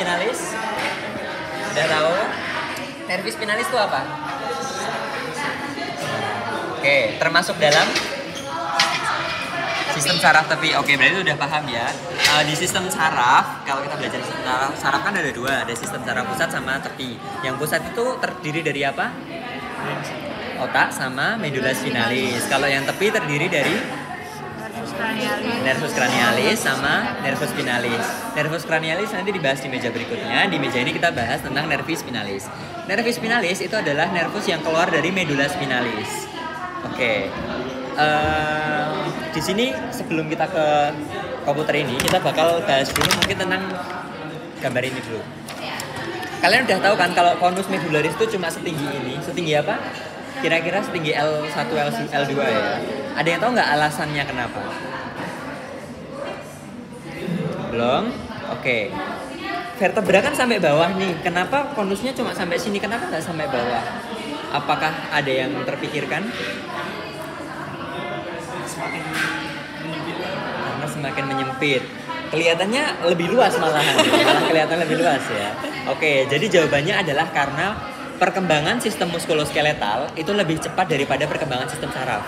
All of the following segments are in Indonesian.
spinalis? Udah tahu? Nervis spinalis itu apa? Oke, termasuk dalam sistem saraf tepi. Oke, berarti udah paham ya. Di sistem saraf, kalau kita belajar sistem saraf kan ada dua, ada sistem saraf pusat sama tepi. Yang pusat itu terdiri dari apa? Otak sama medula spinalis. Kalau yang tepi terdiri dari nervus cranialis sama nervus spinalis. Nervus cranialis nanti dibahas di meja berikutnya. Di meja ini kita bahas tentang nervis spinalis. Nervis spinalis itu adalah nervus yang keluar dari medula spinalis. Oke. Di sini sebelum kita ke komputer ini, kita bakal bahas dulu mungkin tentang gambar ini dulu. Kalian udah tahu kan kalau konus medularis itu cuma setinggi ini. Setinggi apa? Kira-kira setinggi L1, L2 ya. Ada yang tahu nggak alasannya kenapa? Belum? Oke. Vertebra kan sampai bawah nih. Kenapa konusnya cuma sampai sini? Kenapa nggak sampai bawah? Apakah ada yang terpikirkan? Karena semakin menyempit. Kelihatannya lebih luas malahan. Malah kelihatan lebih luas ya. Oke, jadi jawabannya adalah karena perkembangan sistem muskuloskeletal itu lebih cepat daripada perkembangan sistem saraf.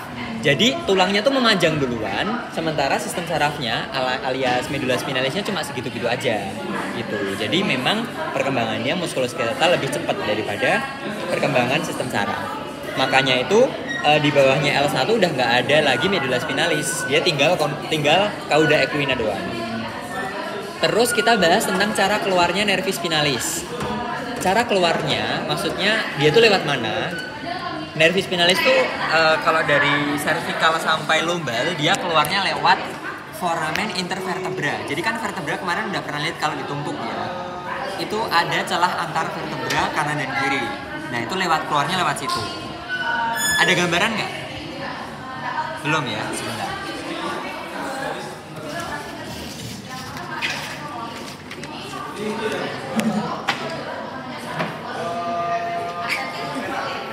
Jadi tulangnya tuh memanjang duluan, sementara sistem sarafnya alias medula spinalisnya cuma segitu-gitu aja. Gitu. Jadi memang perkembangannya muskuloskeletal lebih cepat daripada perkembangan sistem saraf. Makanya itu di bawahnya L1 udah nggak ada lagi medula spinalis. Dia tinggal cauda equina doang. Terus kita bahas tentang cara keluarnya nervis spinalis. Cara keluarnya, maksudnya dia tuh lewat mana? Nervis spinalis tuh kalau dari cervical sampai lumbal, dia keluarnya lewat foramen intervertebra. Jadi kan vertebra kemarin udah pernah lihat kalau ditumpuk ya. Itu ada celah antar vertebra kanan dan kiri. Nah itu keluarnya lewat situ. Ada gambaran nggak? Belum ya, sebentar.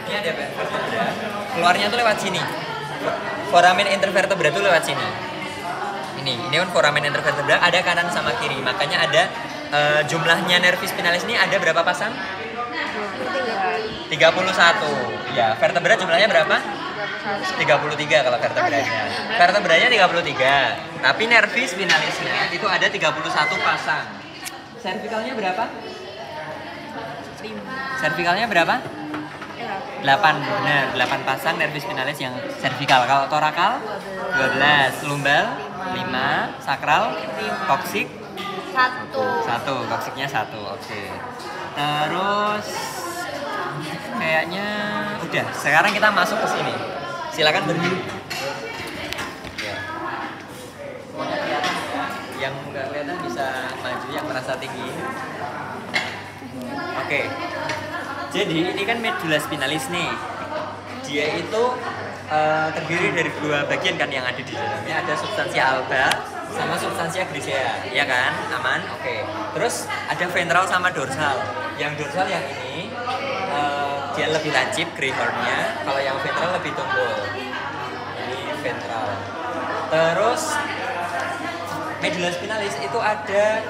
Ini ada vertebra. Keluarnya tuh lewat sini. Foramen intervertebra tuh lewat sini. Ini kan foramen intervertebra, ada kanan sama kiri. Makanya ada jumlahnya nervis spinalis ini ada berapa pasang? 31. Ya, vertebra jumlahnya berapa? 33 kalau vertebranya. Vertebranya 33. Tapi nervis spinalisnya itu ada 31 pasang. Cervicalnya berapa? 5. Cervicalnya berapa? 8. Benar, 8 pasang nervis spinalis yang cervical. Kalau torakal 12, lumbal 5, sakral, koksik 1. Koksiknya 1. Oke. Terus kayaknya udah. Sekarang kita masuk ke sini. Silakan berdiri. Ya. Pokoknya kelihatan ya. Yang nggak kelihatan bisa maju, yang merasa tinggi. Oke. Jadi ini kan medula spinalis nih. Dia itu terdiri dari dua bagian kan yang ada di dalamnya. Ada substansia alba sama substansia grisea, ya kan? Aman? Oke. Terus ada ventral sama dorsal. Yang dorsal yang ini dia lebih lancip greyhornnya, kalau yang ventral lebih tumpul. Ini ventral. Terus medula spinalis itu ada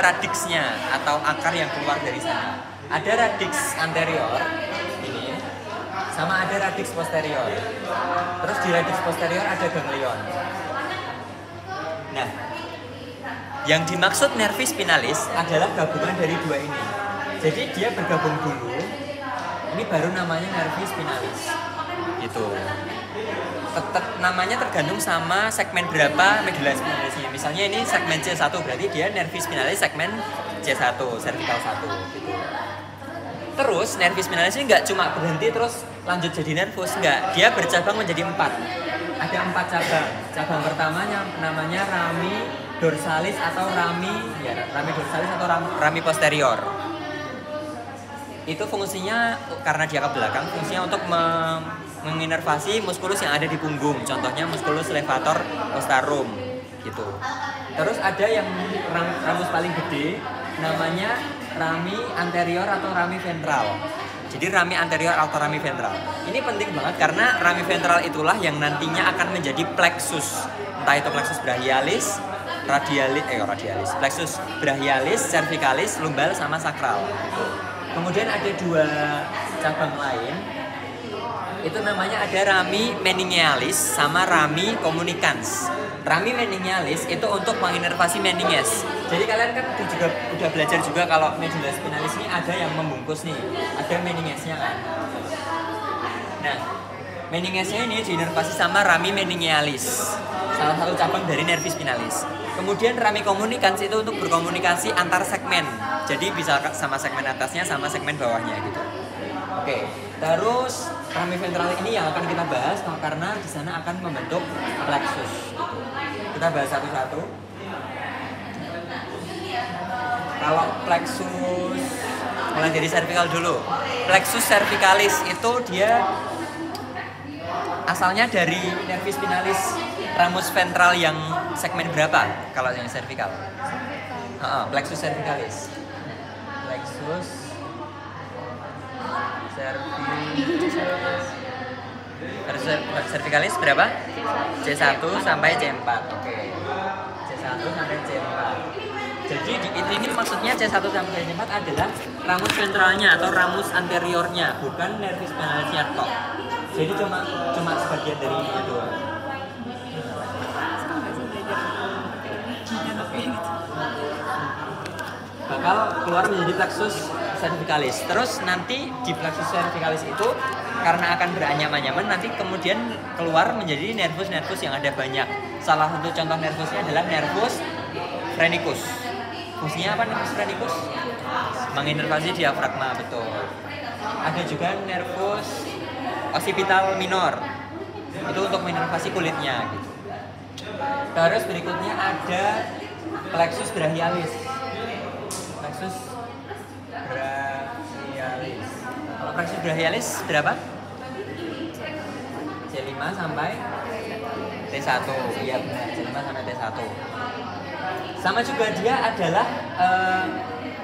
radiksnya atau akar yang keluar dari sana. Ada radiks anterior ini, sama ada radiks posterior. Terus di radiks posterior ada ganglion. Nah, yang dimaksud nervis spinalis adalah gabungan dari dua ini. Jadi dia bergabung dulu, ini baru namanya nervis spinalis. Gitu. Namanya tergantung sama segmen berapa medula spinalisnya. Misalnya ini segmen C1, berarti dia nervis spinalis segmen C1, cervical 1 gitu. Terus nervis spinalis ini nggak cuma berhenti terus lanjut jadi nervus, nggak. Dia bercabang menjadi 4. Ada 4 cabang. Cabang pertamanya namanya rami dorsalis atau rami dorsalis atau rami posterior. Itu fungsinya karena dia ke belakang, fungsinya untuk menginervasi muskulus yang ada di punggung. Contohnya muskulus levator postarum gitu. Terus ada yang ramus paling gede namanya rami anterior atau rami ventral. Jadi rami anterior atau rami ventral. Ini penting banget karena rami ventral itulah yang nantinya akan menjadi plexus. Entah itu plexus brachialis, radialis, plexus brachialis, cervicalis, lumbal sama sakral. Gitu. Kemudian ada 2 cabang lain. Itu namanya ada rami meningealis sama rami communicans. Rami meningealis itu untuk menginervasi meninges. Jadi kalian kan udah belajar juga kalau medulla spinalis ini ada yang membungkus nih, ada meningesnya kan. Nah, meningesnya ini diinervasi sama rami meningealis, salah satu cabang dari nervis spinalis. Kemudian rami communicans itu untuk berkomunikasi antar segmen. Jadi bisa sama segmen atasnya sama segmen bawahnya gitu. Oke, terus rami ventral ini yang akan kita bahas karena di sana akan membentuk plexus. Kita bahas satu-satu. Kalau plexus, mulai dari cervical dulu. Plexus cervicalis itu dia asalnya dari nervis spinalis ramus ventral yang segmen berapa? Kalau yang cervical? Plexus cervicalis. Plexus cervicalis berapa? C1 sampai C4. Oke. C1 sampai C4. Jadi ini maksudnya C1 sampai C4 adalah ramus ventralnya atau ramus anteriornya, bukan nervis spinalisnya tok. Jadi cuma sebagian dari ini doang. Bakal keluar menjadi plexus cervicalis. Terus nanti di plexus cervicalis itu karena akan beranyam-anyaman nanti kemudian keluar menjadi nervus-nervus yang ada banyak. Salah satu contoh nervusnya adalah nervus phrenicus. Fungsinya apa nervus phrenicus? Menginervasi diafragma, betul. Ada juga nervus occipital minor. Itu untuk menginervasi kulitnya gitu. Terus berikutnya ada plexus brachialis. Plexus brachialis. Kalau plexus brachialis berapa? C5 sampai T1. Iya benar, C5 sampai T1. Sama juga dia adalah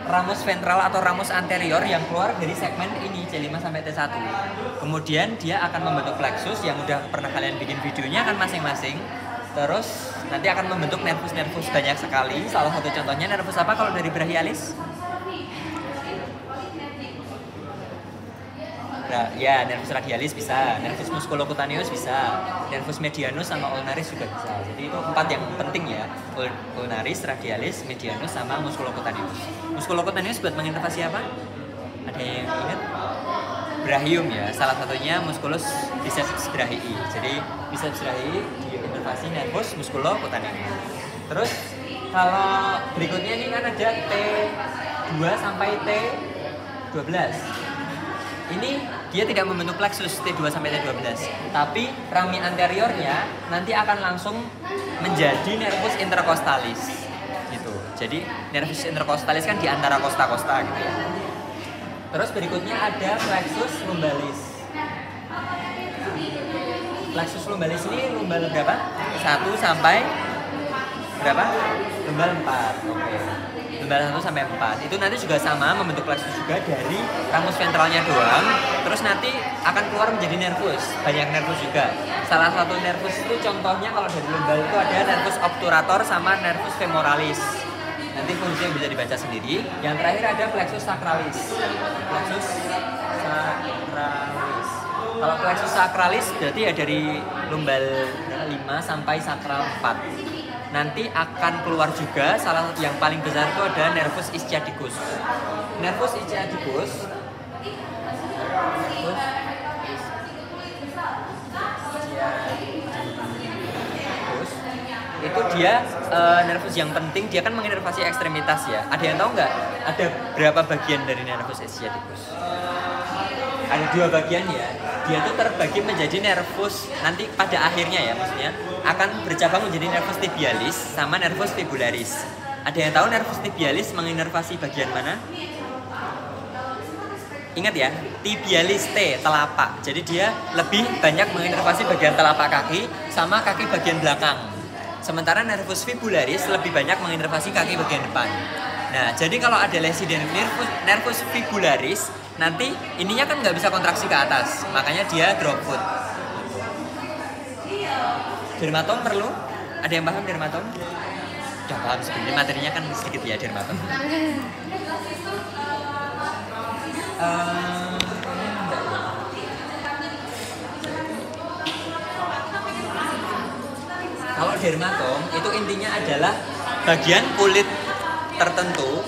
ramus ventral atau ramus anterior yang keluar dari segmen ini C5 sampai T1. Kemudian dia akan membentuk plexus yang udah pernah kalian bikin videonya kan masing-masing. Terus nanti akan membentuk nervus-nervus banyak sekali. Salah satu contohnya nervus apa kalau dari brachialis? Ya, nervus radialis bisa, nervus musculocutaneus bisa, nervus medianus sama ulnaris juga bisa. Jadi itu 4 yang penting ya, ulnaris, radialis, medianus sama musculocutaneus. Musculocutaneus buat menginervasi apa? Ada yang ingat? Brachium ya, salah satunya musculus biceps brachii. Jadi biceps brachii diinervasi nervus musculocutaneus. Terus kalau berikutnya ini kan ada T2 sampai T12. Ini dia tidak membentuk plexus T2 sampai T12, tapi rami anteriornya nanti akan langsung menjadi nervus intercostalis gitu. Jadi nervus intercostalis kan di antara kosta-kosta gitu ya. Terus berikutnya ada plexus lumbalis. Plexus lumbalis ini lumbal berapa? 1 sampai berapa? Lumbal 4. Oke. Lumbal 1 sampai 4. Itu nanti juga sama membentuk plexus juga dari ramus ventralnya doang. Terus nanti akan keluar menjadi nervus. Banyak nervus juga. Salah satu nervus itu contohnya kalau dari lumbal itu ada nervus obturator sama nervus femoralis. Nanti fungsinya bisa dibaca sendiri. Yang terakhir ada plexus sacralis. Plexus sacralis. Kalau plexus sacralis berarti ya dari lumbal 5 sampai sakral 4. Nanti akan keluar juga salah satu yang paling besar itu ada nervus ischiadicus. Nervus ischiadicus itu dia nervus yang penting, dia kan menginervasi ekstremitas ya. Ada yang tahu nggak? Ada berapa bagian dari nervus ischiadicus? Ada 2 bagian ya. Dia tuh terbagi menjadi nervus nanti pada akhirnya ya, maksudnya akan bercabang menjadi nervus tibialis sama nervus fibularis. Ada yang tahu nervus tibialis menginervasi bagian mana? Ingat ya, tibialis T, telapak. Jadi dia lebih banyak menginervasi bagian telapak kaki sama kaki bagian belakang. Sementara nervus fibularis lebih banyak menginervasi kaki bagian depan. Nah, jadi kalau ada lesi dari nervus fibularis, nanti ininya kan nggak bisa kontraksi ke atas, makanya dia drop foot. Dermatom perlu? Ada yang paham dermatom? Udah paham sebenarnya materinya kan sedikit ya dermatom. Kalau dermatom itu intinya adalah bagian kulit tertentu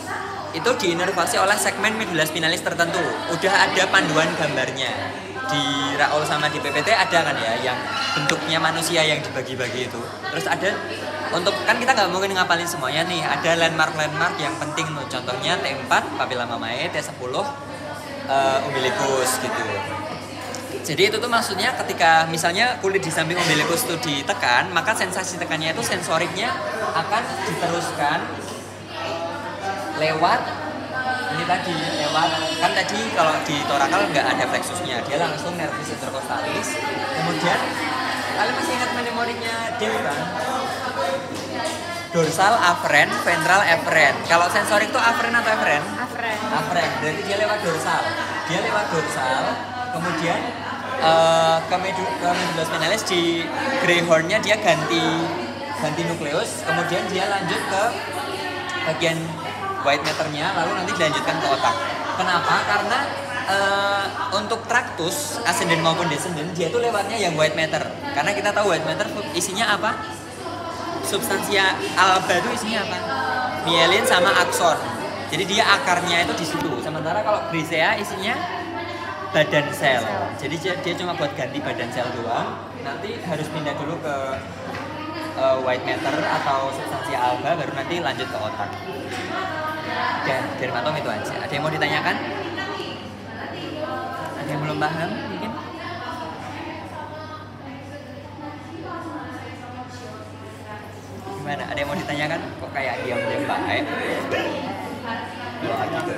itu diinervasi oleh segmen medula spinalis tertentu. Udah ada panduan gambarnya di Raul sama di PPT ada kan ya, yang bentuknya manusia yang dibagi-bagi itu. Terus ada untuk kan kita nggak mungkin ngapalin semuanya nih. Ada landmark yang penting tuh. Contohnya T4 papilla mamae, T10 umbilikus gitu. Jadi itu tuh maksudnya ketika misalnya kulit di samping umbilikus itu ditekan, maka sensasi tekannya itu sensoriknya akan diteruskan lewat ini tadi, lewat kan tadi kalau di torakal nggak ada plexusnya, dia langsung nervus intercostalis. Kemudian kalian masih ingat memorinya Dew kan? Dorsal afferent, ventral efferent. Kalau sensorik itu afferent atau efferent? Afferent. Afferent. Berarti dia lewat dorsal. Dia lewat dorsal. Kemudian ke medula spinalis di greyhornnya dia ganti nukleus. Kemudian dia lanjut ke bagian white matternya, lalu nanti dilanjutkan ke otak. Kenapa? Karena untuk traktus ascendant maupun descendant dia tuh lewatnya yang white matter. Karena kita tahu white matter isinya apa? Substansia alba itu isinya apa? Mielin sama akson. Jadi dia akarnya itu di situ. Sementara kalau grisea isinya badan sel. Jadi dia cuma buat ganti badan sel doang. Nanti harus pindah dulu ke white matter atau substansia alba, baru nanti lanjut ke otak. Dan dermatom itu aja. Ada yang mau ditanyakan? Ada yang belum paham mungkin? Gimana? Ada yang mau ditanyakan? Kok kayak diam-diam baik? Doa gitu.